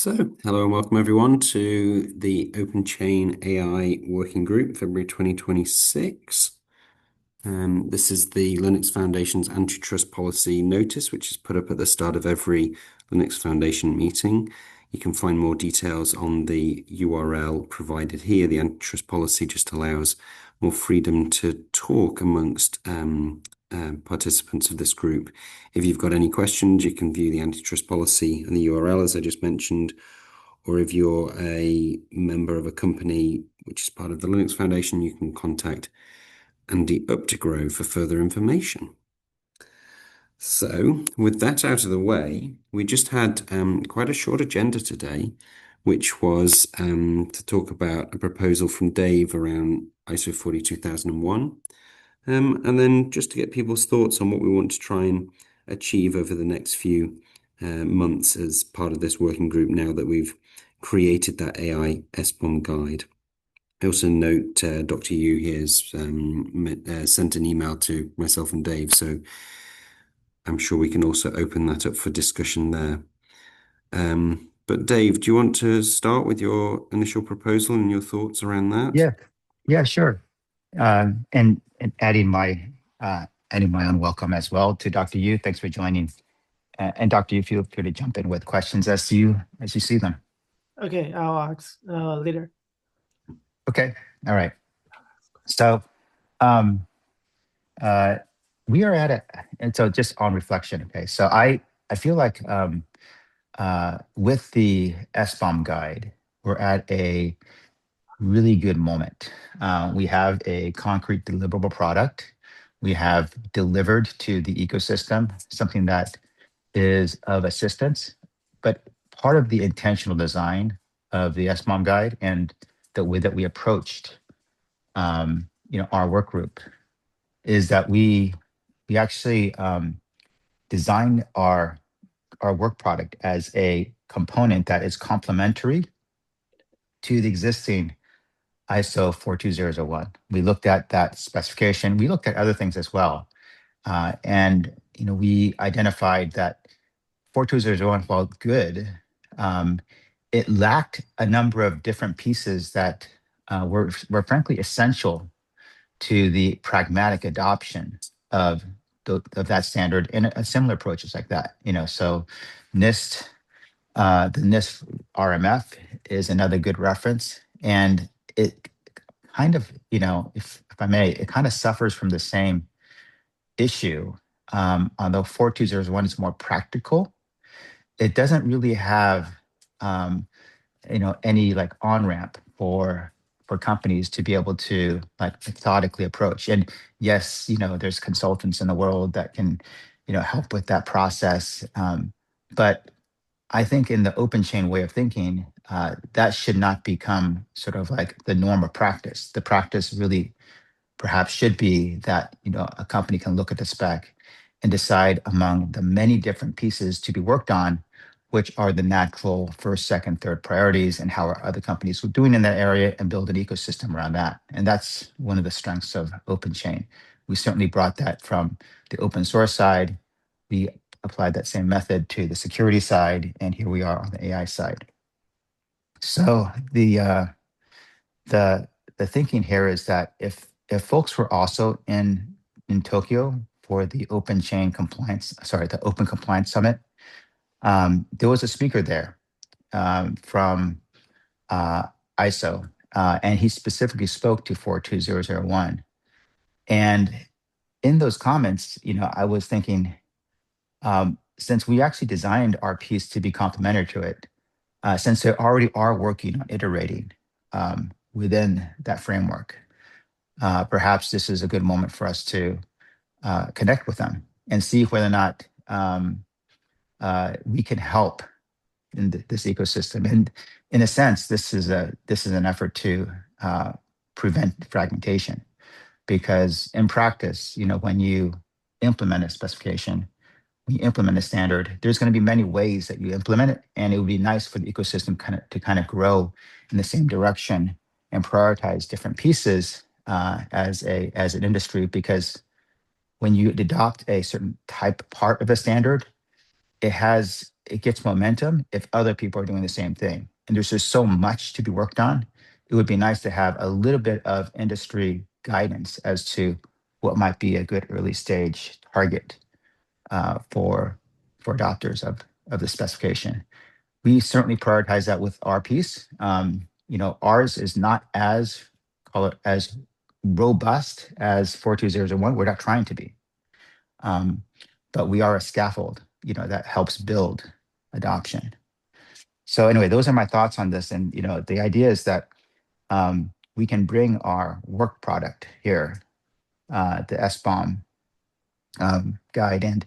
Hello and welcome everyone to the OpenChain AI Working Group, February 2026. This is the Linux Foundation's antitrust policy notice, which is put up at the start of every Linux Foundation meeting. You can find more details on the URL provided here. The antitrust policy just allows more freedom to talk amongst participants of this group. If you've got any questions, you can view the antitrust policy and the URL, as I just mentioned, or if you're a member of a company which is part of the Linux Foundation, you can contact Andy Updegrove for further information. So, with that out of the way, we just had quite a short agenda today, which was to talk about a proposal from Dave around ISO 42001. And then just to get people's thoughts on what we want to try and achieve over the next few months as part of this working group now that we've created that AI SBOM guide. I also note Dr. Yu here has sent an email to myself and Dave, so I'm sure we can also open that up for discussion there. But Dave, do you want to start with your initial proposal and your thoughts around that? Yeah, sure. And adding my own welcome as well to Dr. Yu. Thanks for joining. And Dr. Yu, feel free to jump in with questions as you see them. Okay, I'll ask later. Okay, all right. So we are at it, and so just on reflection. Okay, so I feel like with the SBOM guide, we're at a really good moment. We have a concrete deliverable product. We have delivered to the ecosystem something that is of assistance, but part of the intentional design of the SBOM guide and the way that we approached, our work group is that we actually designed our work product as a component that is complementary to the existing ISO 42001. We looked at that specification. We looked at other things as well. And we identified that 42001, while good, it lacked a number of different pieces that were frankly essential to the pragmatic adoption of that standard and similar approaches like that. So NIST, the NIST RMF is another good reference, and it kind of, if I may, it kind of suffers from the same issue. Although 42001 is more practical, it doesn't really have, any like on-ramp for companies to be able to like methodically approach. And yes, there's consultants in the world that can, help with that process. But I think in the open chain way of thinking, that should not become sort of like the norm of practice. The practice really perhaps should be that a company can look at the spec and decide among the many different pieces to be worked on, which are the natural first, second, third priorities, and how are other companies doing in that area, and build an ecosystem around that. And that's one of the strengths of OpenChain. We certainly brought that from the open source side. We applied that same method to the security side, and here we are on the AI side. So the thinking here is that if folks were also in Tokyo for the Open Compliance Summit, there was a speaker there from ISO, and he specifically spoke to 42001. And in those comments, I was thinking, since we actually designed our piece to be complementary to it, since they already are working on iterating within that framework, perhaps this is a good moment for us to connect with them and see whether or not we can help in this ecosystem. And in a sense, this is an effort to prevent fragmentation, because in practice, when you implement a specification, when you implement a standard, there's going to be many ways that you implement it, and it would be nice for the ecosystem to grow in the same direction and prioritize different pieces as an industry. Because when you adopt a certain type part of a standard, it has it gets momentum if other people are doing the same thing. And there's just so much to be worked on. It would be nice to have a little bit of industry guidance as to what might be a good early stage target for adopters of the specification. We certainly prioritize that with our piece. Ours is not as, call it, as robust as 42001. We're not trying to be, but we are a scaffold, that helps build adoption. So anyway, those are my thoughts on this. And the idea is that we can bring our work product here, the SBOM guide,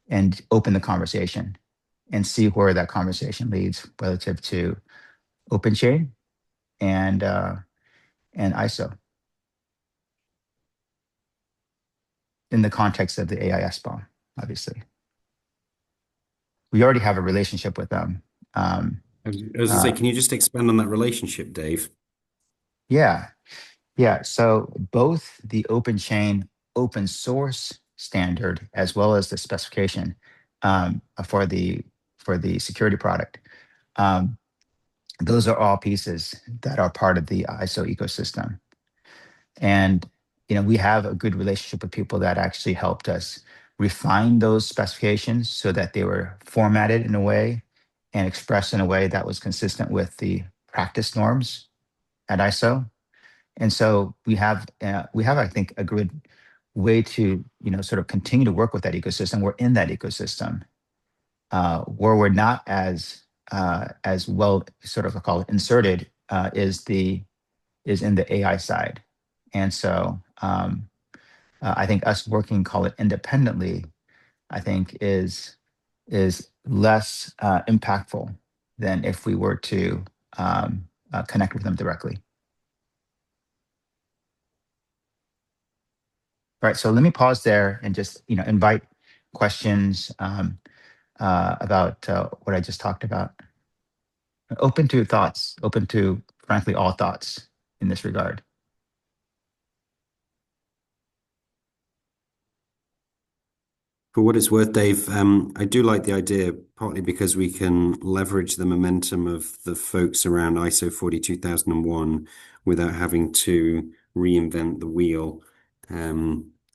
and open the conversation and see where that conversation leads relative to OpenChain and ISO in the context of the AIS bomb, obviously. We already have a relationship with them. I was going to say, can you just expand on that relationship, Dave? Yeah. So both the OpenChain open source standard as well as the specification for the security product, those are all pieces that are part of the ISO ecosystem. And we have a good relationship with people that actually helped us refine those specifications so that they were formatted in a way and expressed in a way that was consistent with the practice norms at ISO. And so we have, I think, a good way to, sort of continue to work with that ecosystem. We're in that ecosystem. Where we're not as well, sort of, I call it, inserted, is in the AI side. And so I think us working, call it, independently, I think is less impactful than if we were to connect with them directly. All right, so let me pause there and just invite questions about what I just talked about. Open to thoughts, open to, frankly, all thoughts in this regard. For what it's worth, Dave, I do like the idea, partly because we can leverage the momentum of the folks around ISO 42001 without having to reinvent the wheel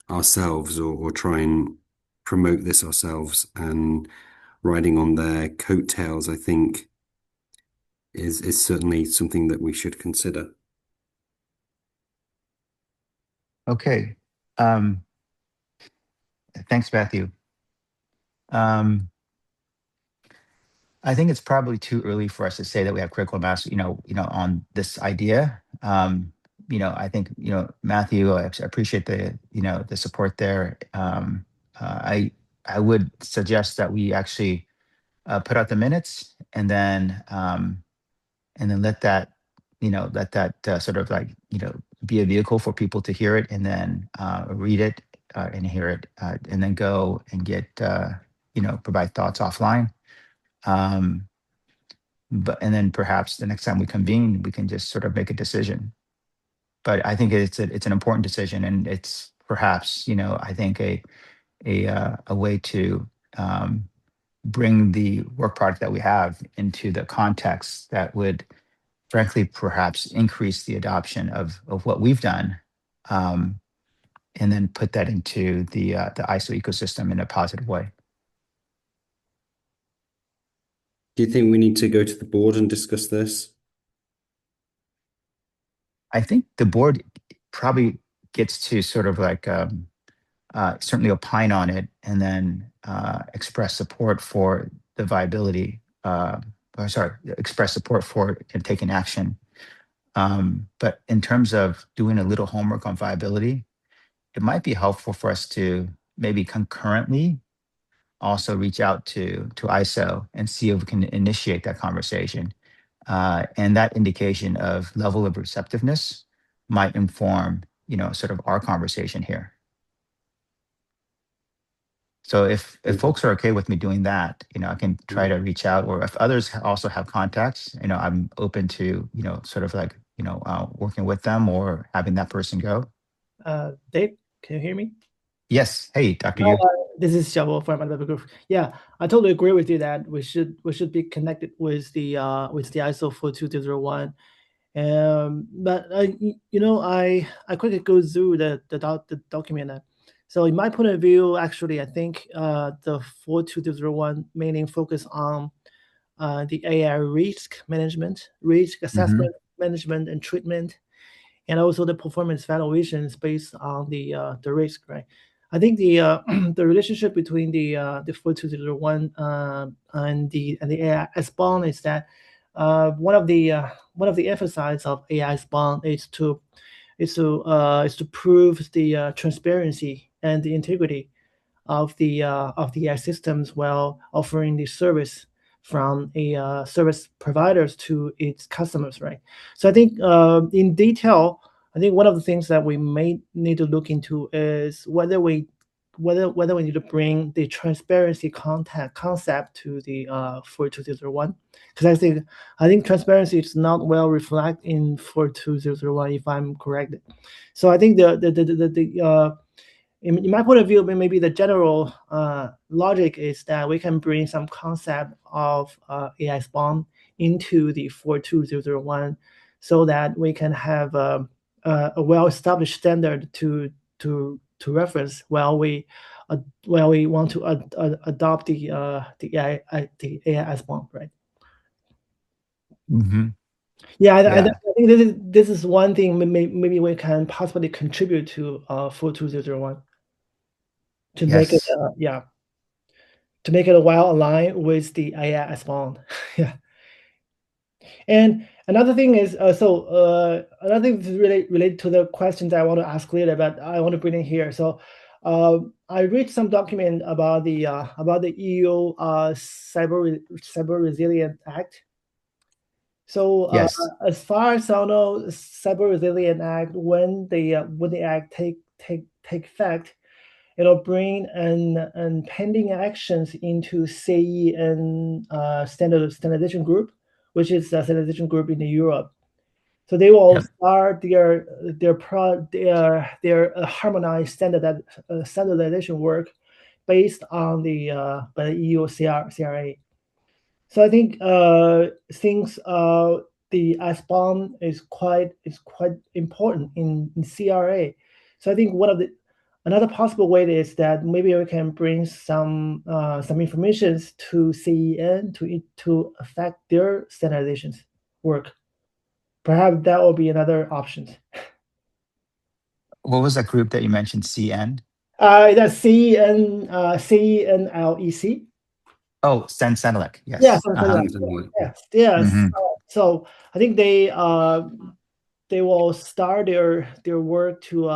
ourselves or try and promote this ourselves. And riding on their coattails, I think, is certainly something that we should consider. Okay. Thanks, Matthew. I think it's probably too early for us to say that we have critical mass, on this idea. I think, Matthew, I appreciate the support there. I would suggest that we actually put out the minutes and then let that, sort of like, be a vehicle for people to hear it and then read it and hear it and then go and get, provide thoughts offline. And then perhaps the next time we convene, we can just sort of make a decision. But I think it's an important decision, and it's perhaps, I think a way to bring the work product that we have into the context that would, frankly, perhaps increase the adoption of what we've done, and then put that into the ISO ecosystem in a positive way. Do you think we need to go to the board and discuss this? I think the board probably gets to sort of like certainly opine on it and then express support for the viability, express support for taking action. But in terms of doing a little homework on viability, it might be helpful for us to maybe concurrently also reach out to ISO and see if we can initiate that conversation. And that indication of level of receptiveness might inform, sort of our conversation here. So if folks are okay with me doing that, I can try to reach out, or if others also have contacts, I'm open to, sort of like, working with them or having that person go. Dave, can you hear me? Yes. Hey, Dr. Yu. This is Xiaobo from Another Group. Yeah, I totally agree with you that we should be connected with the ISO 42001. But I quickly go through the document. So in my point of view, actually, I think the 42001 mainly focus on the AI risk management, risk Hmm. assessment, management and treatment, and also the performance evaluations based on the risk, right? I think the the relationship between the 4201 and the AI spawn is that one of the emphasis of AI spawn is to prove the transparency and the integrity of the AI systems while offering the service from a service providers to its customers, right? So I think in detail, I think one of the things that we may need to look into is whether we need to bring the transparency content concept to the 42001, because I think transparency is not well reflected in 42001 if I'm correct. So I think in my point of view, maybe the general logic is that we can bring some concept of AI spawn into the 42001 so that we can have a well-established standard to reference while we want to adopt the AI spawn, right? Hmm. Yeah, I Yeah. think this is one thing maybe we can possibly contribute to 42001 to make it Yes. to make it well aligned with the AI spawn. Yeah. And another thing is another thing is really related to the questions I want to ask later, but I want to bring in here. So I read some document about the EU Cyber Resilience Act. So Yes. as far as I know, Cyber Resilience Act, when the act take effect, it'll bring an pending actions into CE and standardization group, which is a standardization group in Europe. So they will Yep. start their harmonized standardization work based on the by the EU CRA. So I think things the SBOM is quite important in CRA. So I think one of the another possible way is that maybe we can bring some information to CEN to affect their standardizations work. Perhaps that will be another option. What was that group that you mentioned? CN? That's CENLEC. Oh, Sensenelec. Yeah, Yes. something Uh-huh. like Seems like yeah, yes. Hmm. So I think they will start their work to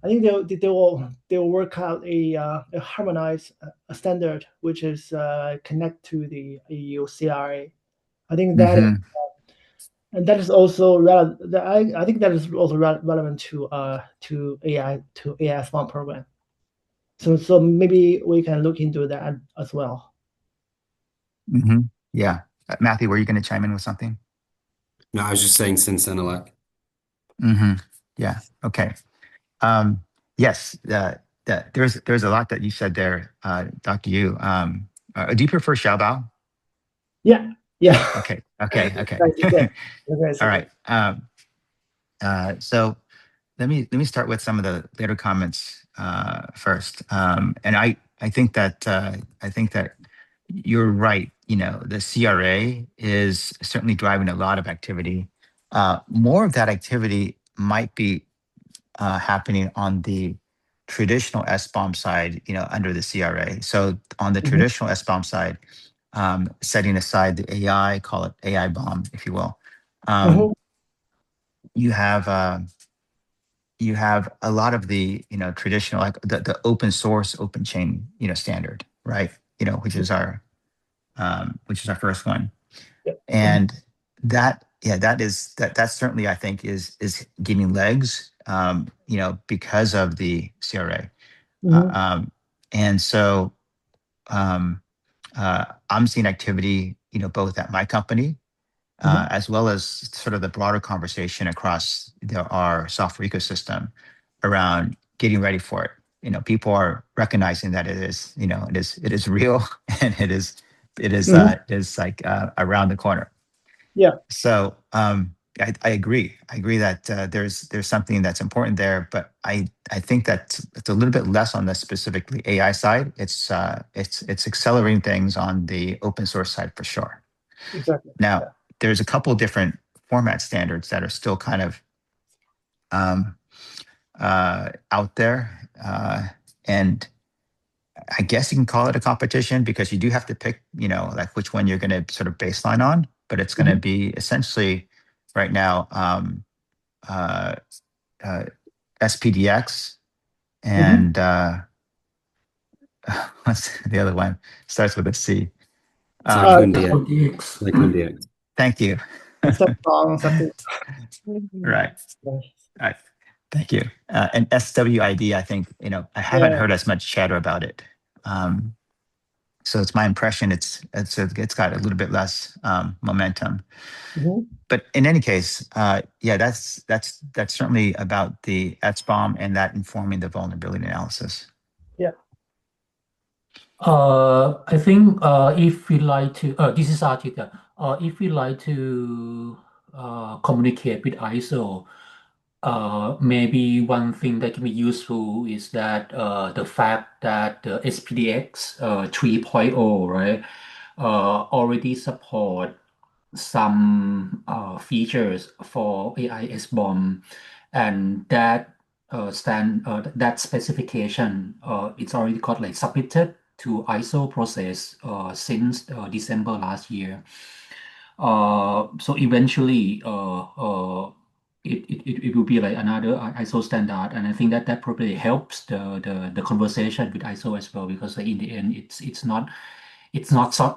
I think they will work out a harmonized standard which is connect to the EU CRA. I think that Hmm. and that is also relevant. I think that is also relevant to AI smart program. So maybe we can look into that as well. Hmm. Yeah. Matthew, were you going to chime in with something? no, I was just saying since Senelec. Hmm. Yeah. Okay. Um, yes. There's a lot that you said there, Dr. Yu. Do you prefer Xiaobao? Yeah, yeah. Okay. Okay. Okay. Right, okay. Okay, All okay. right. So let me start with some of the later comments first. And I think that you're right. The CRA is certainly driving a lot of activity. More of that activity might be happening on the traditional SBOM side, under the CRA. So on the Mhm, traditional SBOM side, setting aside the AI, call it AI bomb, if you will, um, mhm, you have. You have a lot of the traditional, like the open source open chain standard, right? Which is our first one. yeah, mhm, And that certainly, I think, is gaining legs, because of the CRA. uh, mhm, um, and so um, I'm seeing activity, both at my company, mhm, as well as sort of the broader conversation across our software ecosystem around getting ready for it. people are recognizing that it is real and it is like around the corner. Yeah. So I agree. I agree that there's something that's important there, but I think that it's a little bit less on the specifically AI side. It's accelerating things on the open source side for sure. Exactly. Now, there's a couple different format standards that are still kind of out there, and I guess you can call it a competition because you do have to pick, like which one you're going to sort of baseline on, but it's going to be essentially right now uh, SPDX and what's the other one? Starts with a C. Cyclone Thank you. Something. Right. Right. Thank you. And SWID, I think, I haven't heard as much chatter about it. So it's my impression it's got a little bit less momentum. But in any case, that's certainly about the SBOM and that informing the vulnerability analysis. Yeah. I think if we like to, this is Archita. If we like to communicate with ISO, maybe one thing that can be useful is that the fact that the SPDX 3.0, right, already support some features for AI SBOM, and that specification it's already got like submitted to ISO process since December last year. So eventually, it will be like another ISO standard, and I think that probably helps the conversation with ISO as well, because in the end, it's not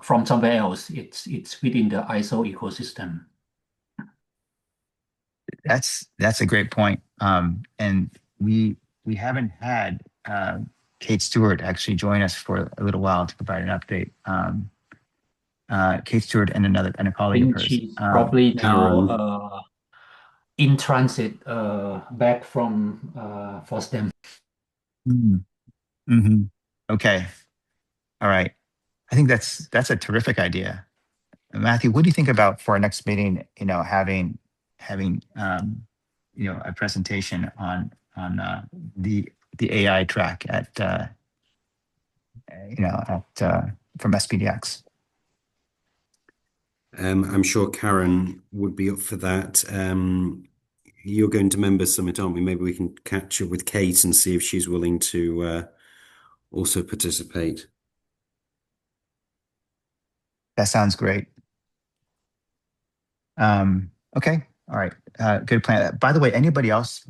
from somewhere else. It's within the ISO ecosystem. That's a great point. And we haven't had Kate Stewart actually join us for a little while to provide an update. Kate Stewart and a colleague of hers. She's probably now in transit back from FOSDEM. Okay. All right. I think that's a terrific idea. Matthew, what do you think about for our next meeting, having a presentation on the AI track from SPDX? I'm sure Karen would be up for that. You're going to Member Summit, aren't we? Maybe we can catch up with Kate and see if she's willing to also participate. That sounds great. Okay. All right. Good plan. By the way, anybody else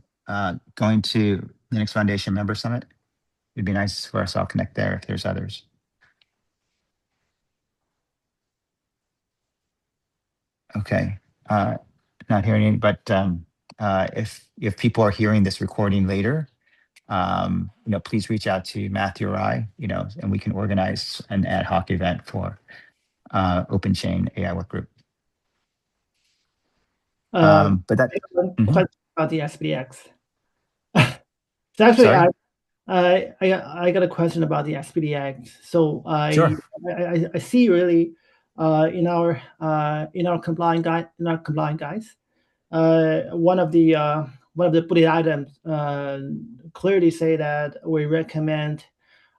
going to Linux Foundation Member Summit? It'd be nice for us all to connect there if there's others. Okay. Not hearing any, but if people are hearing this recording later, please reach out to Matthew or I, and we can organize an ad hoc event for OpenChain AI work group. But that question about the SPDX. So actually, sorry? I got a question about the SPDX. So Sure. I see really in our compliant guides, one of the bullet items clearly say that we recommend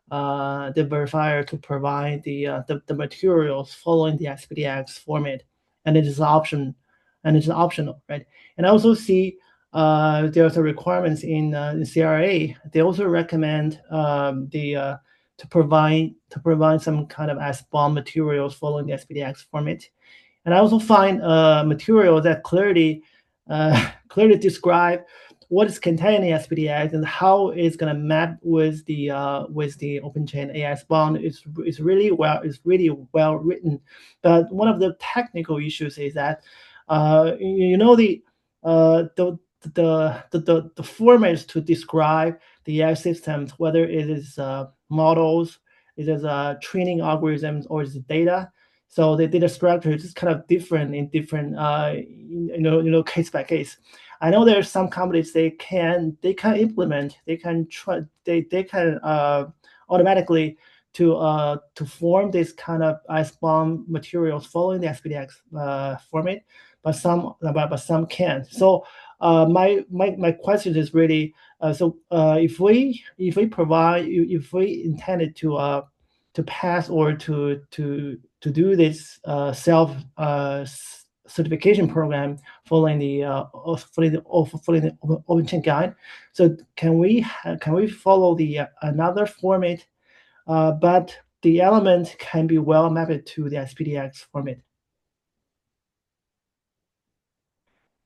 the verifier to provide the materials following the SPDX format, and it is optional, right? And I also see there's a requirements in CRA. They also recommend to provide some kind of SBOM materials following the SPDX format. And I also find material that clearly describe what is contained in SPDX and how it's going to map with the OpenChain AI SBOM. It's really well written. But one of the technical issues is that the formats to describe the AI systems, whether it is models, it is training algorithms, or is it data. So the data structure is kind of different in different case by case. I know there are some companies they can implement, they can try, they can automatically to form this kind of IceBomb materials following the SPDX format, but some can't. So my question is really if we intended to pass or to do this self certification program following the OpenChain guide. So can we follow the another format, but the element can be well mapped to the SPDX format?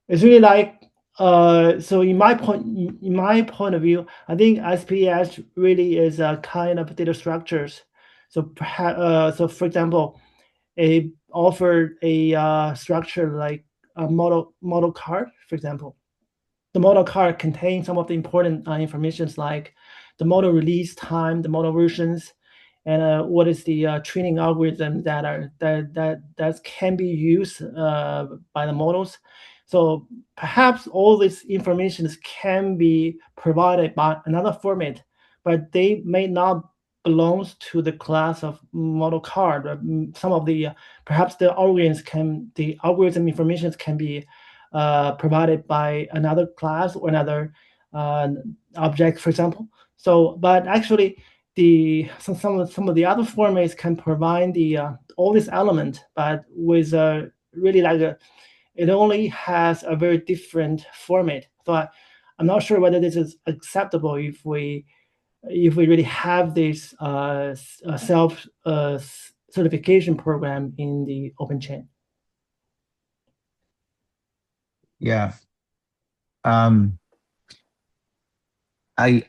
It's really like so in my point of view, I think SPDX really is a kind of data structures. So perhaps for example, it offered a structure like a model card, for example. The model card contains some of the important informations like the model release time, the model versions, and what is the training algorithm that can be used by the models. So perhaps all these informations can be provided by another format, but they may not belongs to the class of model card. Some of the perhaps the algorithm information can be provided by another class or another object, for example. So, but actually, some of the other formats can provide the all these elements, but with really like it only has a very different format. So I'm not sure whether this is acceptable if we really have this self certification program in the OpenChain. Yeah. I'm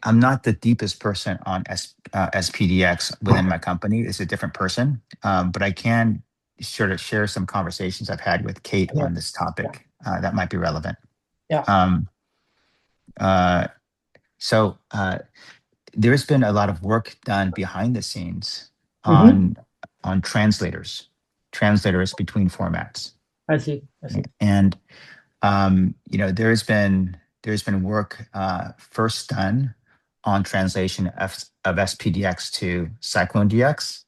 not the deepest person on SPDX within my company. It's a different person, but I can sort of share some conversations I've had with Kate Yeah. on this topic that might be relevant. Yeah. Uh, so there's been a lot of work done behind the scenes on translators between formats. I see. And there's been work first done on translation of SPDX to CycloneDX.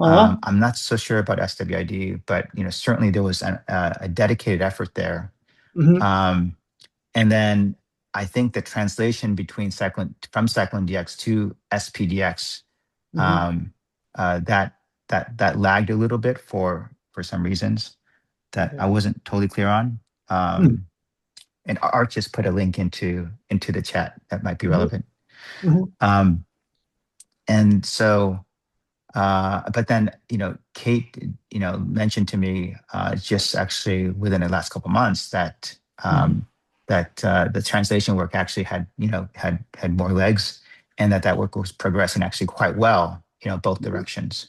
I'm not so sure about SWID, but certainly there was a dedicated effort there. And then I think the translation between from CycloneDX to SPDX that lagged a little bit for some reasons that I wasn't totally clear on. And Art just put a link into the chat that might be relevant. And so, but then Kate mentioned to me just actually within the last couple of months that the translation work actually had more legs, and that work was progressing actually quite well, both directions.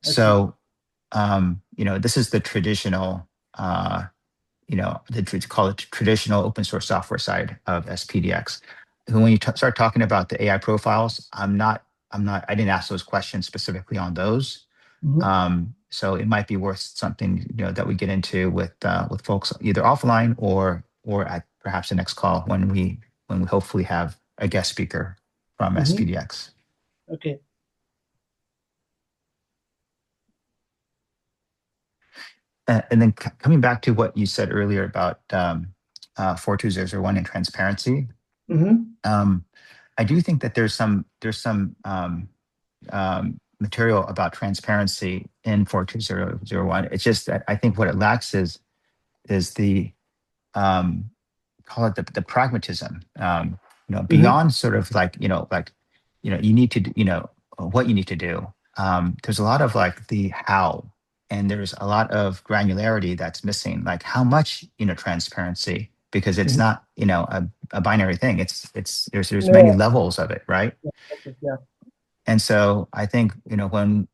So this is the traditional call it traditional open source software side of SPDX. When you start talking about the AI profiles, I didn't ask those questions specifically on those. So it might be worth something that we get into with folks either offline or at perhaps the next call when we hopefully have a guest speaker from SPDX. Okay. And then coming back to what you said earlier about 42001 and transparency, I do think that there's some material about transparency in 42001. It's just that I think what it lacks is the call it the pragmatism. Beyond sort of you need to what you need to do. There's a lot of the how. And there's a lot of granularity that's missing, like how much transparency, because it's not a binary thing. There's many levels of it, right? Yeah. And so I think when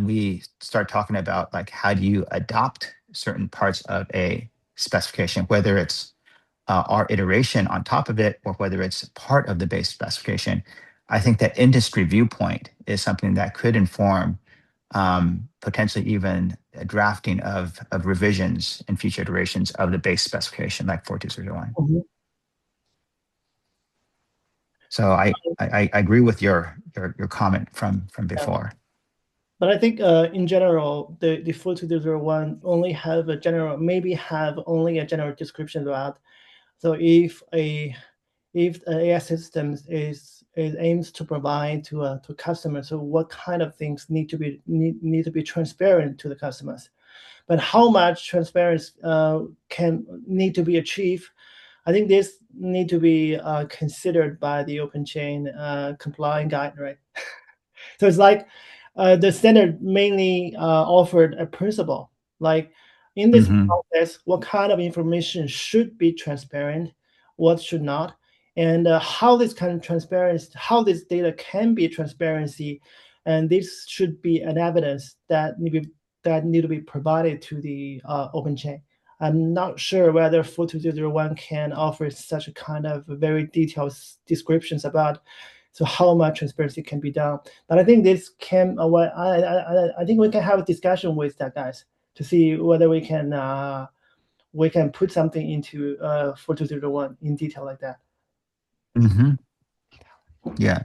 we start talking about how do you adopt certain parts of a specification, whether it's our iteration on top of it or whether it's part of the base specification, I think that industry viewpoint is something that could inform potentially even a drafting of revisions and future iterations of the base specification like 42001. So I agree with your comment from before. But I think in general, the 42001 only have a general, maybe have only a general description about. So if the AI system is aims to provide to customers, so what kind of things need to be transparent to the customers, but how much transparency can need to be achieved, I think this need to be considered by the OpenChain compliant guide, right? So it's like the standard mainly offered a principle, like in this Hmm. process, what kind of information should be transparent, what should not, and how this kind of transparency, how this data can be transparency, and this should be an evidence that need to be provided to the open chain. I'm not sure whether 42001 can offer such a kind of very detailed descriptions about so how much transparency can be done. But I think this can, I think we can have a discussion with that guys to see whether we can put something into 42001 in detail like that. Hmm. Yeah.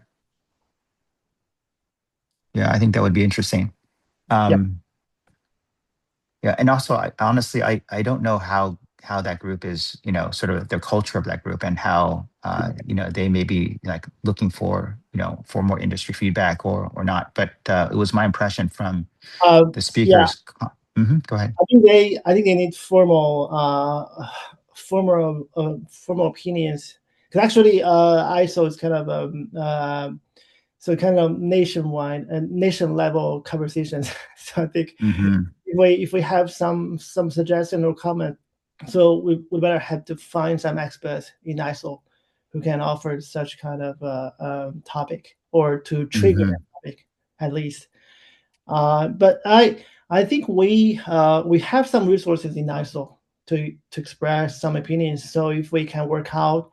Yeah, I think that would be interesting. Yep. Yeah, and also, honestly, I don't know how that group is, sort of the culture of that group, and how they may be like looking for for more industry feedback or not. But it was my impression from the Yeah, speakers. Go ahead. I think they need formal opinions. Because actually, ISO is kind of so kind of nationwide and nation level conversations. So I think Hmm. if we have some suggestion or comment, so we better have to find some experts in ISO who can offer such kind of topic or to trigger Hmm. that topic at least. But I think we have some resources in ISO to express some opinions. So if we can work out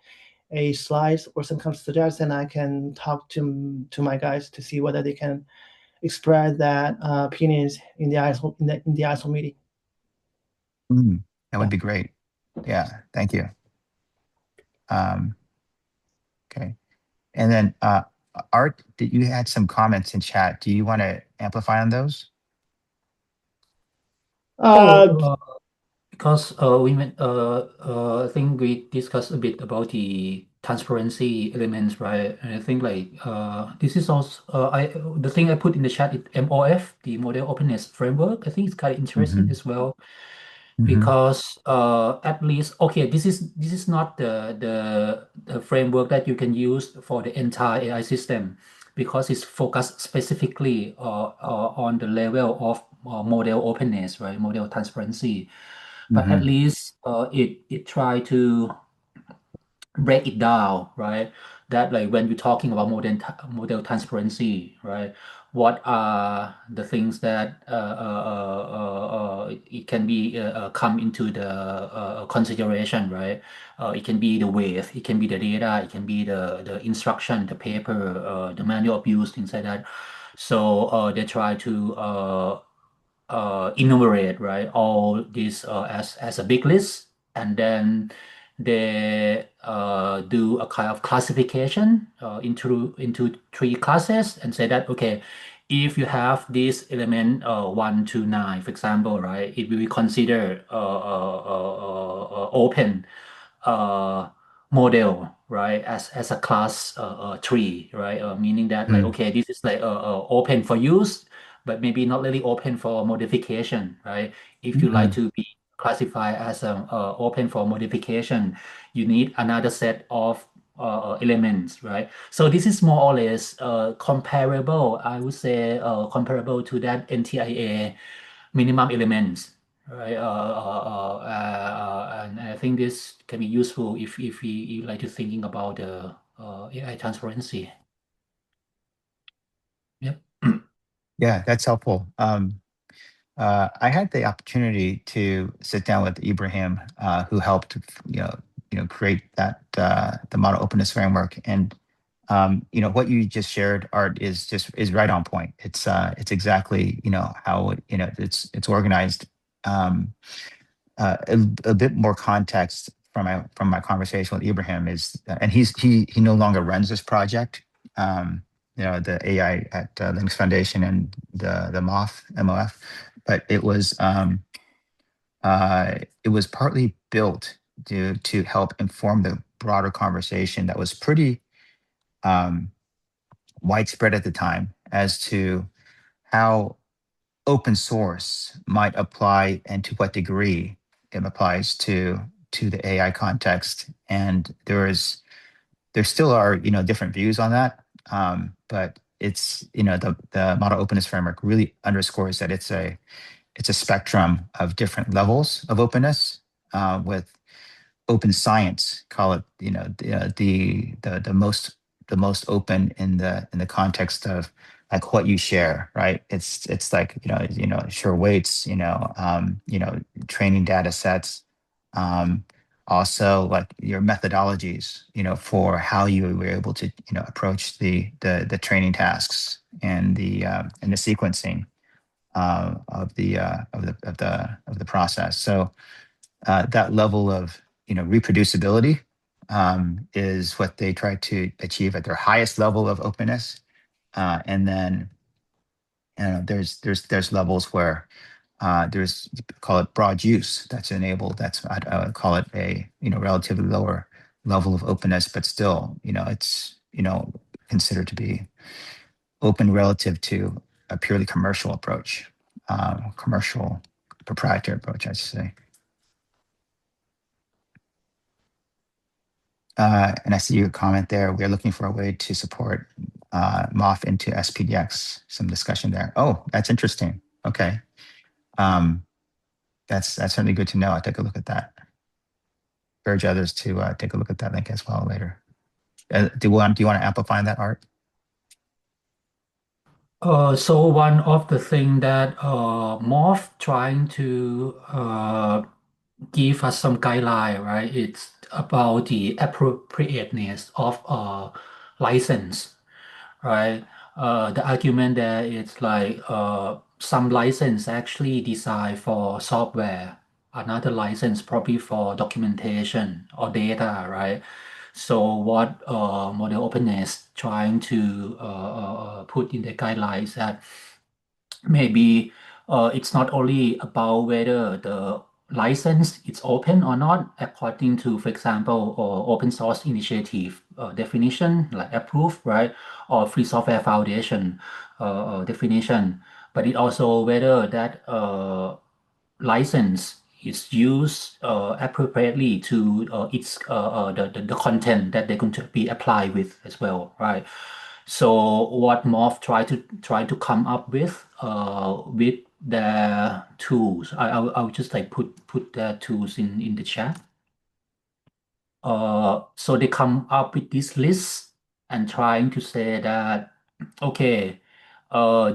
a slides or some kind of suggestion, I can talk to my guys to see whether they can express that opinions in the ISO in the ISO meeting. That would be great. Yeah, thank you. Um, okay, and then Art, did you had some comments in chat? Do you want to amplify on those? Uh, Oh, because I think we discussed a bit about the transparency elements, right? And I think like this is also the thing I put in the chat is MOF, the model openness framework. I think it's kind of interesting Hmm. as well Hmm. because at least okay, this is not the framework that you can use for the entire AI system because it's focused specifically on the level of model openness, right? Model transparency, but at Hmm. least it try to break it down, right? That like when you're talking about model transparency, right? What are the things that it can be come into the consideration, right? It can be the weight, it can be the data, it can be the instruction, the paper, the manual of use, things like that. So they try to enumerate, right, all these as a big list, and then they do a kind of classification into three classes and say that okay, if you have this element 1 to 9, for example, right, it will be considered open uh, model, right, as a class tree, right, meaning that like Mm. okay, this is like open for use, but maybe not really open for modification, right? If you like Mm. to be classified as open for modification, you need another set of elements, right? So this is more or less comparable, I would say, comparable to that NTIA minimum elements, right? And I think this can be useful if you like to thinking about the AI transparency. Yep. Yeah, that's helpful. I had the opportunity to sit down with Ibrahim, who helped, create that the model openness framework. And what you just shared, Art, is right on point. It's exactly how it's organized. A bit more context from my conversation with Ibrahim is, and he no longer runs this project. The AI at Linux Foundation and the MOF, but it was partly built to help inform the broader conversation that was pretty widespread at the time as to how open source might apply and to what degree it applies to the AI context. And there still are different views on that, but it's the model openness framework really underscores that it's a spectrum of different levels of openness, with open science, call it, the most open in the context of like what you share, right? It's like, share weights, training data sets, also like your methodologies, for how you were able to, approach the training tasks and the sequencing of the process. So that level of reproducibility is what they try to achieve at their highest level of openness. And then there's levels where there's, call it broad use, that's enabled. That's, I would call it a relatively lower level of openness, but still it's considered to be open relative to a purely commercial approach, commercial proprietary approach, I should say. And I see your comment there. We are looking for a way to support MOF into SPDX. Some discussion there. Oh, that's interesting. Okay. That's certainly good to know. I'll take a look at that. Urge others to take a look at that link as well later. Do you want to amplify that, Art? So one of the thing that Morph trying to give us some guideline, right? It's about the appropriateness of license, right? The argument there is like some license actually designed for software, another license probably for documentation or data, right? So what model openness trying to put in the guidelines that maybe it's not only about whether the license is open or not, according to, for example, open source initiative definition, like approved, right? Or Free Software Foundation definition, but it also whether that license is used appropriately to the content that they're going to be applied with as well, right? So what Morph try to come up with their tools. I'll just like put their tools in the chat. So they come up with this list and trying to say that okay,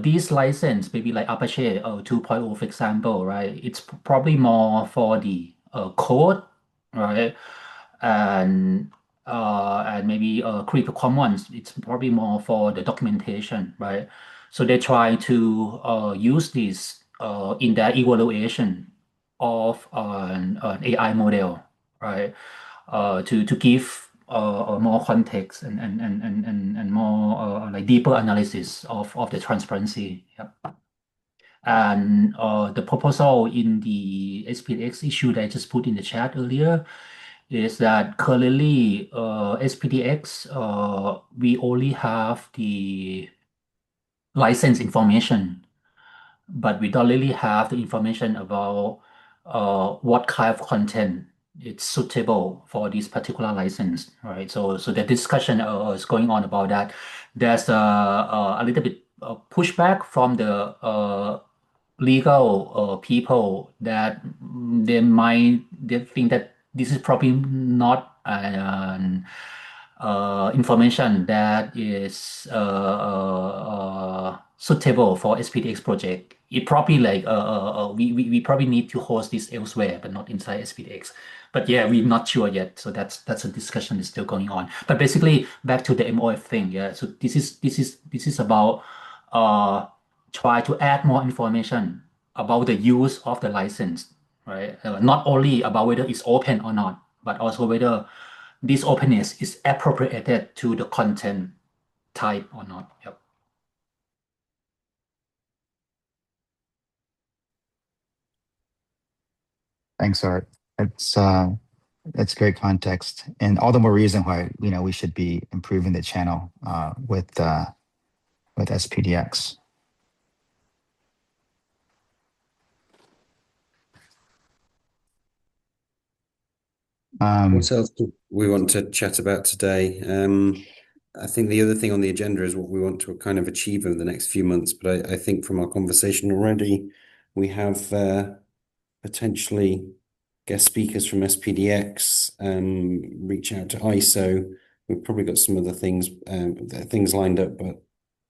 these license maybe like Apache 2.0 for example, right? It's probably more for the code, right? And maybe Creative Commons, it's probably more for the documentation, right? So they try to use this in their evaluation of an AI model, right? To give more context and more like deeper analysis of the transparency. Yep. And the proposal in the SPDX issue that I just put in the chat earlier is that currently SPDX we only have the license information, but we don't really have the information about what kind of content it's suitable for this particular license, right? So the discussion is going on about that. There's a little bit of pushback from the legal people that they think that this is probably not an information that is suitable for SPDX project. It probably like we probably need to host this elsewhere, but not inside SPDX. But yeah, we're not sure yet. So that's a discussion that's still going on. But basically, back to the MOF thing. Yeah. So this is about try to add more information about the use of the license, right? Not only about whether it's open or not, but also whether this openness is appropriated to the content type or not. Yep. Thanks, Art. That's great context, and all the more reason why we should be improving the channel with SPDX. What else do we want to chat about today? I think the other thing on the agenda is what we want to kind of achieve over the next few months. But I think from our conversation already, we have potentially guest speakers from SPDX, reach out to ISO. We've probably got some other things lined up, but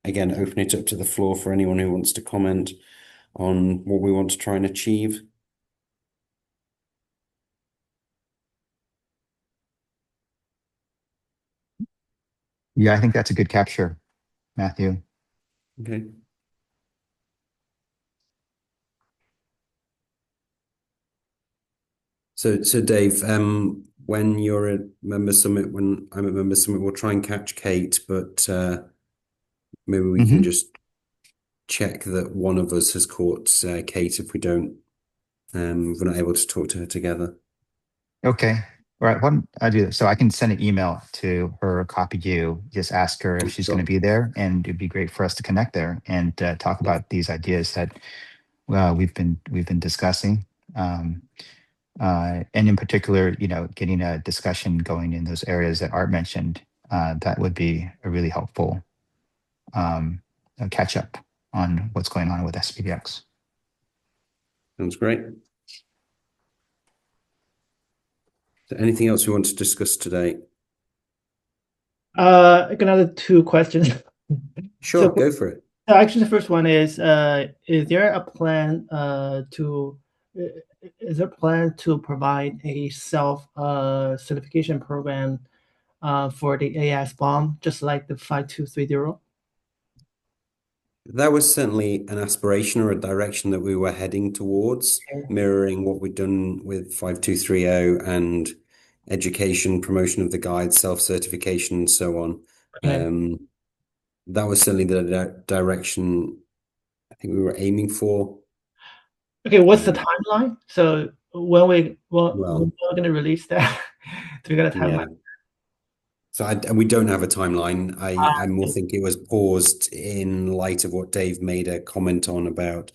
again, open it up to the floor for anyone who wants to comment on what we want to try and achieve. Yeah, I think that's a good capture, Matthew. Okay. So Dave, when you're at Member Summit, when I'm at Member Summit, we'll try and catch Kate, but maybe we can just check that one of us has caught Kate if we don't, if we're not able to talk to her together. Okay. All right. What I do so I can send an email to her, copy you, just ask her if she's going to be there, and it'd be great for us to connect there and talk about these ideas that we've been discussing. And in particular, getting a discussion going in those areas that Art mentioned, that would be a really helpful catch up on what's going on with SPDX. Sounds great. So anything else we want to discuss today? I got another two questions. Sure, go for it. Actually, the first one is there a plan to provide a self certification program for the AI bomb, just like the 5230? That was certainly an aspiration or a direction that we were heading towards, mirroring what we'd done with 5230 and education, promotion of the guide, self-certification, and so on. Okay. That was certainly the direction I think we were aiming for. Okay, what's the timeline? So when we're Well, going to release that? Do we got a timeline? yeah. So we don't have a timeline. I more think it was paused in light of what Dave made a comment on about,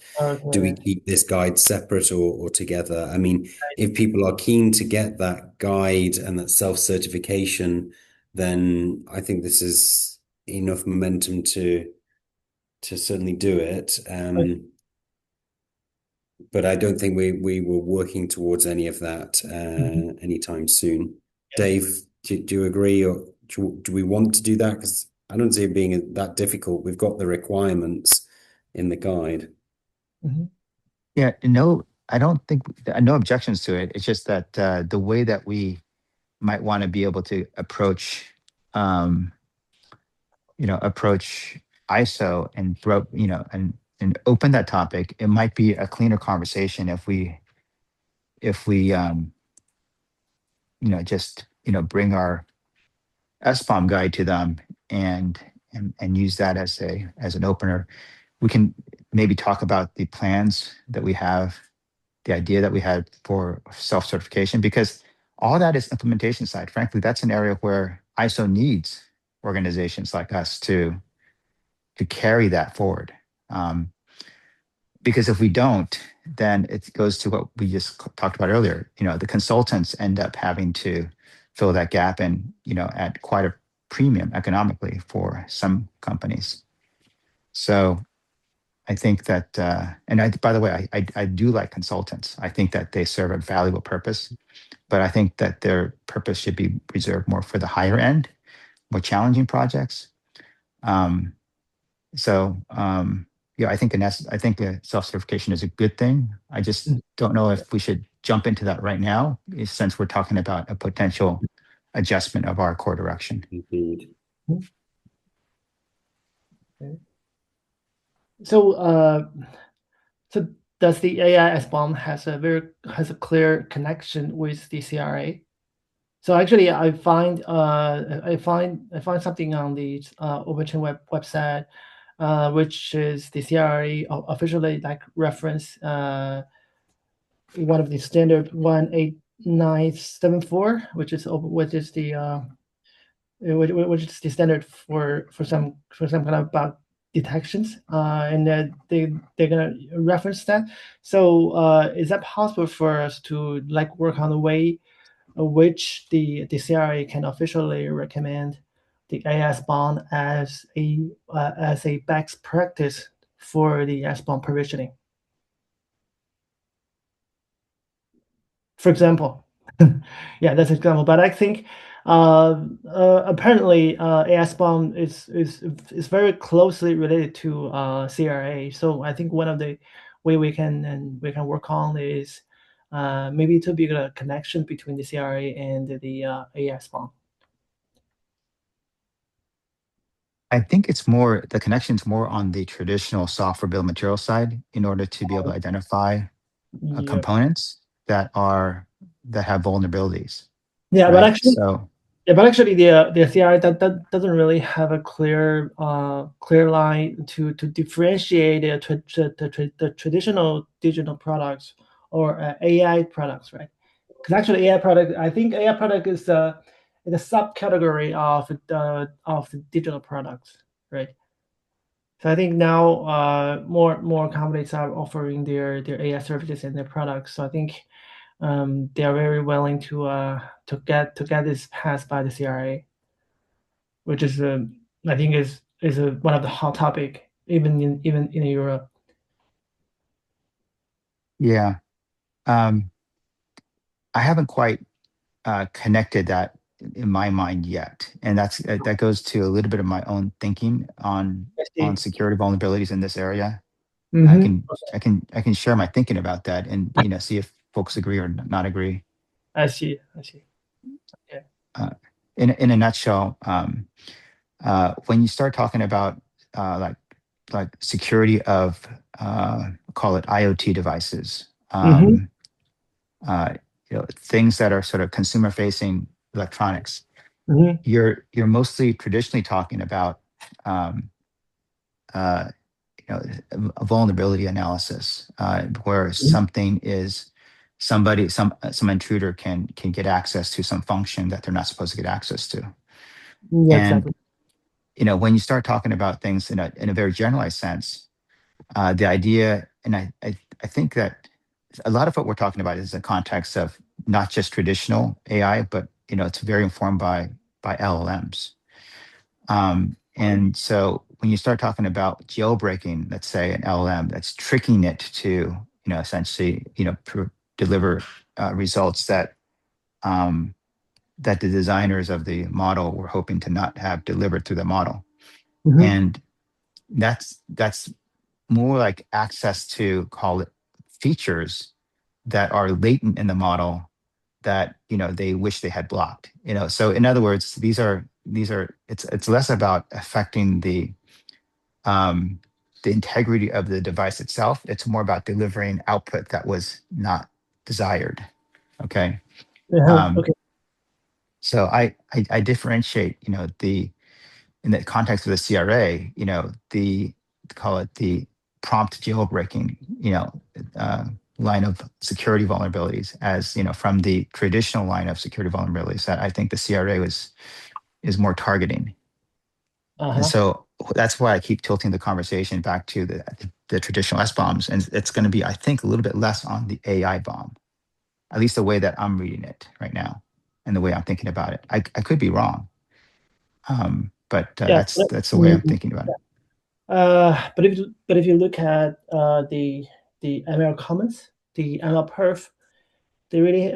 do we Okay. keep this guide separate or together? I mean, if people are keen to get that guide and that self-certification, then I think this is enough momentum to certainly do it. But I don't think we were working towards any of that anytime soon. Dave, do you agree, or do we want to do that? Because I don't see it being that difficult. We've got the requirements in the guide. Yeah, no, I don't think no objections to it. It's just that the way that we might want to be able to approach, approach ISO and and open that topic, it might be a cleaner conversation if we just bring our SBOM guide to them and use that as an opener. We can maybe talk about the plans that we have, the idea that we had for self-certification, because all that is implementation side. Frankly, that's an area where ISO needs organizations like us to carry that forward. Because if we don't, then it goes to what we just talked about earlier. The consultants end up having to fill that gap and at quite a premium economically for some companies. So I think that, and by the way, I do like consultants. I think that they serve a valuable purpose, but I think that their purpose should be reserved more for the higher end, more challenging projects. Yeah, I think self-certification is a good thing. I just don't know if we should jump into that right now, since we're talking about a potential adjustment of our core direction. Indeed. Okay. So does the AI SBOM has a clear connection with the CRA? So actually, I find something on the OpenChain website, which is the CRA officially like reference one of the standard 18974, which is the which is the standard for some kind of bug detections, and they're gonna reference that. So is that possible for us to like work on the way which the CRA can officially recommend the AS-bound as a best practice for the S-bound provisioning? For example, yeah, that's an example. But I think apparently AS-bound is very closely related to CRA. So I think one of the way we can work on is maybe to build a connection between the CRA and the AS-bound. I think it's more the connection's more on the traditional software bill of material side in order to be able to identify Yeah. components that have vulnerabilities, Yeah, but right? actually, So the CRI that doesn't really have a clear line to differentiate the traditional digital products or AI products, right? Because actually AI product, I think AI product is a subcategory of the digital products, right? So I think now more companies are offering their AI services and their products. So I think they are very willing to get this passed by the CRA, which is I think is one of the hot topic even in Europe. yeah, um, I haven't quite connected that in my mind yet, and that goes to a little bit of my own thinking on I see. security vulnerabilities in this area. I Mm-hmm. can share my thinking about that, and see if folks agree or not agree. I see. Yeah. Uh, in a nutshell, when you start talking about like security of call it IoT devices, Mm-hmm. uh, things that are sort of consumer facing electronics, Mm-hmm. you're mostly traditionally talking about um, uh, a vulnerability analysis where something is some intruder can get access to some function that they're not supposed to get access to. Yeah, And exactly. when you start talking about things in a very generalized sense, the idea, and I think that a lot of what we're talking about is the context of not just traditional AI, but it's very informed by LLMs. And so when you start talking about jailbreaking, let's say an LLM, that's tricking it to essentially deliver results that that the designers of the model were hoping to not have delivered through the model. Mm-hmm. And that's more like access to, call it, features that are latent in the model that they wish they had blocked. So in other words, it's less about affecting um, the integrity of the device itself. It's more about delivering output that was not desired. Okay. Uh-huh. Um, Okay. so I differentiate, the in the context of the CRA, the call it the prompt jailbreaking, uh, line of security vulnerabilities as from the traditional line of security vulnerabilities that I think the CRA is more targeting. And Uh-huh. so that's why I keep tilting the conversation back to the traditional S bombs, and it's going to be, I think, a little bit less on the AI bomb, at least the way that I'm reading it right now, and the way I'm thinking about it. I could be wrong, but Yeah. that's the way I'm thinking about it. But if you look at the ML comments, the ML perf, they really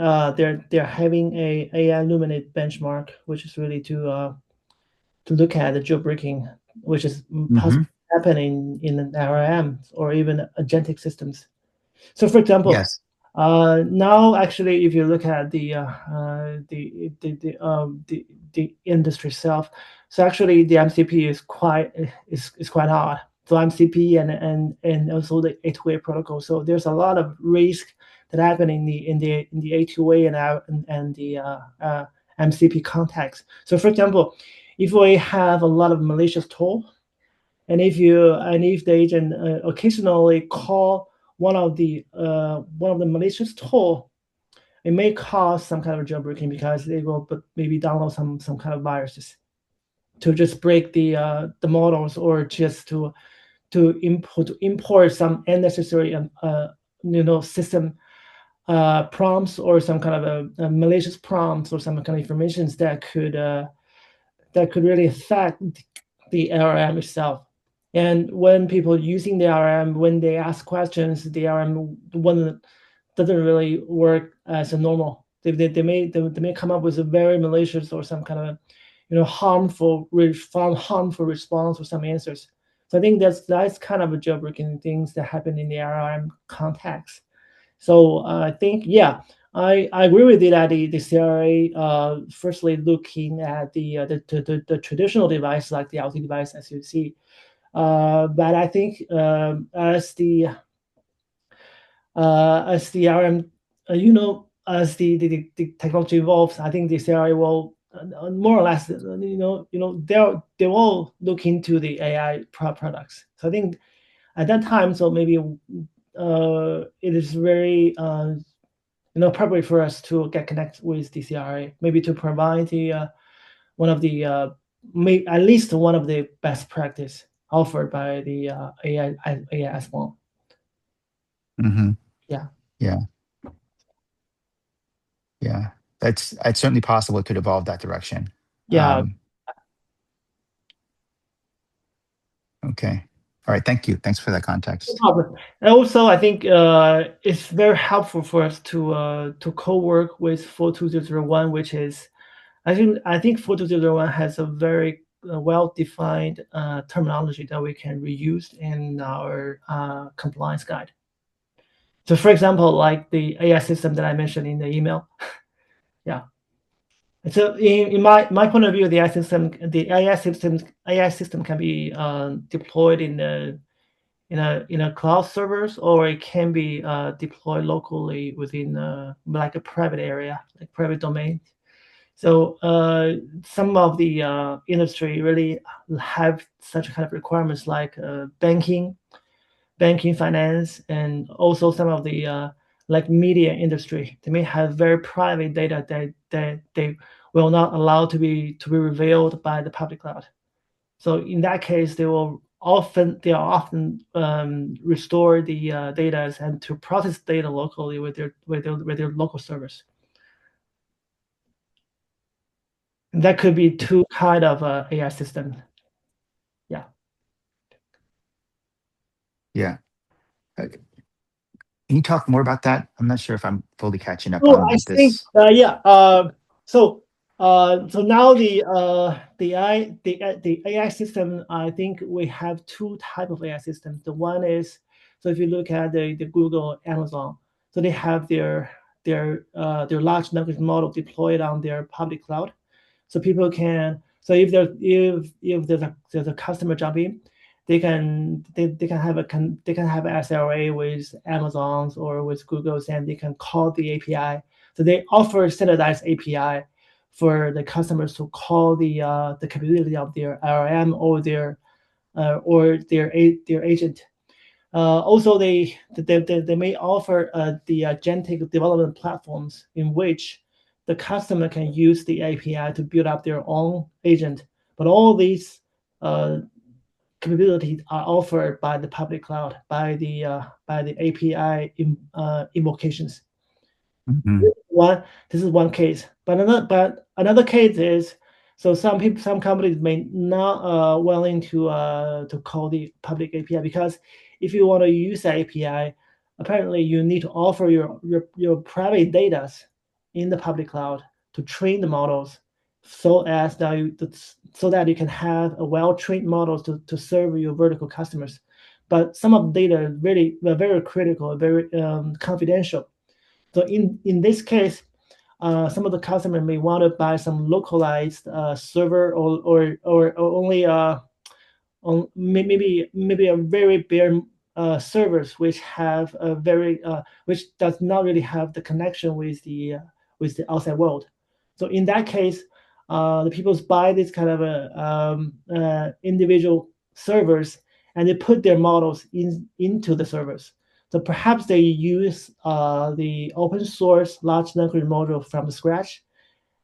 they're having a AI Luminate benchmark, which is really to look at the jailbreaking, which is Hmm. possibly happening in an LLM or even agentic systems. So, for example, Yes. now actually, if you look at the industry itself, so actually the MCP is quite hard. So MCP and also the A2A protocol. So there's a lot of risk that happen in the A2A and the MCP context. So for example, if we have a lot of malicious tool, and if the agent occasionally call one of the malicious tool, it may cause some kind of jailbreaking because they will maybe download some kind of viruses to just break the models, or just to import some unnecessary system prompts, or some kind of a malicious prompts, or some kind of informations that could really affect the LLM itself. And when people using the LLM, when they ask questions, the LLM doesn't really work as a normal. They may come up with a very malicious or some kind of harmful response or some answers. So I think that's kind of a jailbreaking things that happen in the LLM context. So I think, yeah, I agree with you that the CRA firstly looking at the traditional device like the LT device, as you see, but I think as the RM, as the technology evolves, I think the CRA will more or less, they will look into the AI products. So I think at that time, so maybe it is very appropriate for us to get connected with the CRA, maybe to provide the one of the at least one of the best practice offered by the AI as well. Mm-hmm. Yeah. Yeah. Yeah. It's certainly possible it could evolve that direction. Yeah. Okay. All right. Thank you. Thanks for that No context. problem. And also, I think it's very helpful for us to co-work with 42001, which is, I think 42001 has a very well-defined terminology that we can reuse in our compliance guide. So, for example, like the AI system that I mentioned in the email, yeah. So, in my point of view, the AI system can be deployed in a cloud servers, or it can be deployed locally within like a private area, like private domain. So some of the industry really have such kind of requirements, like banking, finance, and also some of the like media industry. They may have very private data that they will not allow to be revealed by the public cloud. So in that case, they are often restore the data and to process data locally with their local servers. And that could be two kind of AI system. Yeah. Yeah. Can you talk more about that? I'm not sure if I'm fully catching up So on I think this. yeah. So now the AI system, I think we have two type of AI systems. The one is, so if you look at the Google, Amazon, so they have their large language model deployed on their public cloud, so people can, so if there's a customer jumping, they can have SLA with Amazon's or with Google's, and they can call the API. So they offer standardized API for the customers to call the capability of their LLM or their agent. Also, they may offer the agentic development platforms in which the customer can use the API to build up their own agent. But all these capabilities are offered by the public cloud, by the API invocations. Mm-hmm. This is one case, but another case is, so some companies may not willing to call the public API, because if you want to use the API, apparently you need to offer your private data in the public cloud to train the models, so that you can have a well-trained models to serve your vertical customers. But some of the data really very critical, very confidential. So in this case, some of the customer may want to buy some localized server, or only on maybe a very bare servers which have a very which does not really have the connection with the outside world. So in that case, the people buy this kind of individual servers and they put their models into the servers. So perhaps they use the open source large language model from scratch,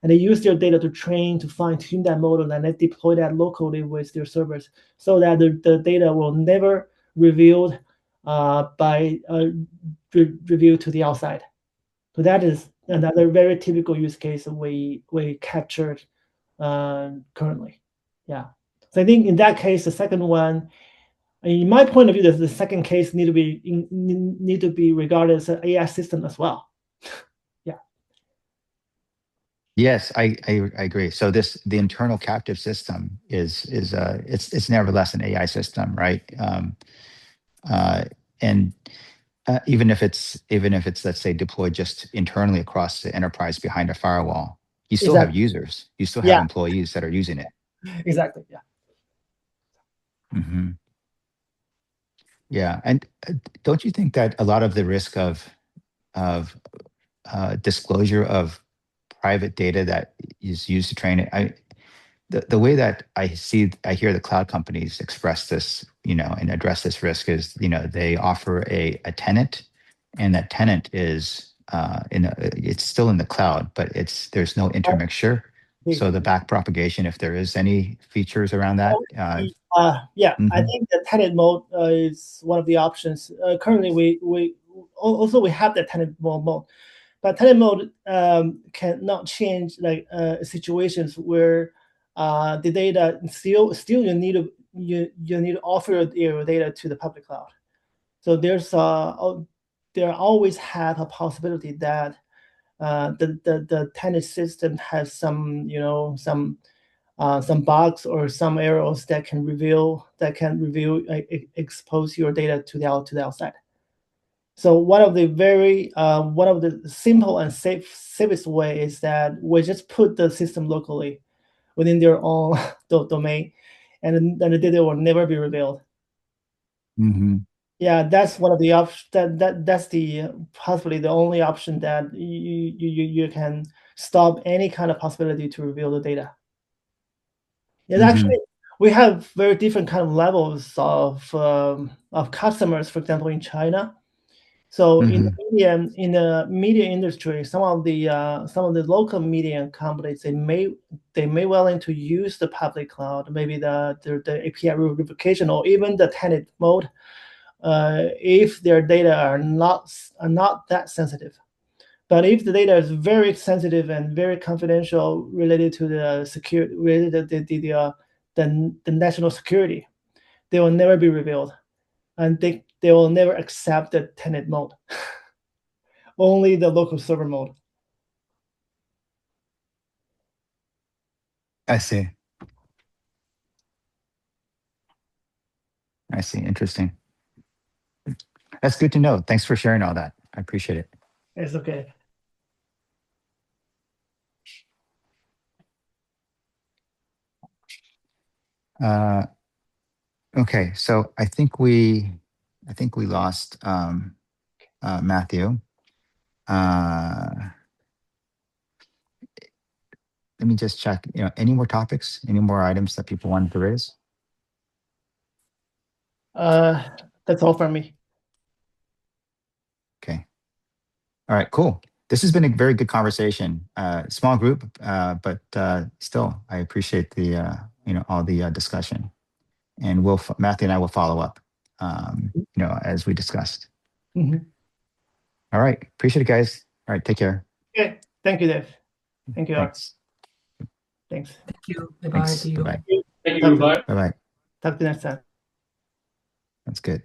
and they use their data to train, to fine tune that model, and they deploy that locally with their servers, so that the data will never revealed revealed to the outside. So that is another very typical use case we captured currently. Yeah. So I think in that case, the second one, in my point of view, the second case need to be regarded as an AI system as well. Yeah. Yes, I agree. So the internal captive system is it's nevertheless an AI system, right? And even if it's let's say deployed just internally across the enterprise behind a firewall, you still have Exactly. users, you still have Yeah. employees that are using it. Exactly. Yeah. Hmm. Yeah, and don't you think that a lot of the risk of disclosure of private data that is used to train it, the way that I hear the cloud companies express this, and address this risk is, they offer a tenant, and that tenant is it's still in the cloud, but there's no intermixture. So the back propagation, if there is any features around that. Yeah, I Mhm, think the tenant mode is one of the options. Currently, we have the tenant mode, but tenant mode cannot change like situations where the data still you need to offer your data to the public cloud. So there always have a possibility that the tenant system has some some bugs or some errors that can expose your data to the outside. So one of the simple and safest way is that we just put the system locally within their own domain, and then the data will never be revealed. mhm, Yeah, that's one of the that's the possibly the only option that you can stop any kind of possibility to reveal the data. It's mhm, actually, we have very different kind of levels of customers. For example, in China, so mhm, in the media industry, some of the local media companies, they may willing to use the public cloud, maybe the API replication or even the tenant mode, if their data are not that sensitive. But if the data is very sensitive and very confidential, related to the security, related to the national security, they will never be revealed, and they will never accept the tenant mode, only the local server mode. I see. I see. Interesting. That's good to know. Thanks for sharing all that. I appreciate it. It's okay. Okay, so I think we lost Matthew. Let me just check. Any more topics? Any more items that people wanted to raise? That's all from me. Okay. All right. Cool. This has been a very good conversation. Small group, but still, I appreciate the all the discussion. And Matthew and I will follow up. As we discussed. Mhm. All right. Appreciate it, guys. All right. Take care. Okay. Thank you, Dave. Thank you. Thanks. Thanks. Thank you. Bye bye. Thanks. See you. Bye-bye. Thank you. Bye. Bye-bye. Talk to you next time. That's good.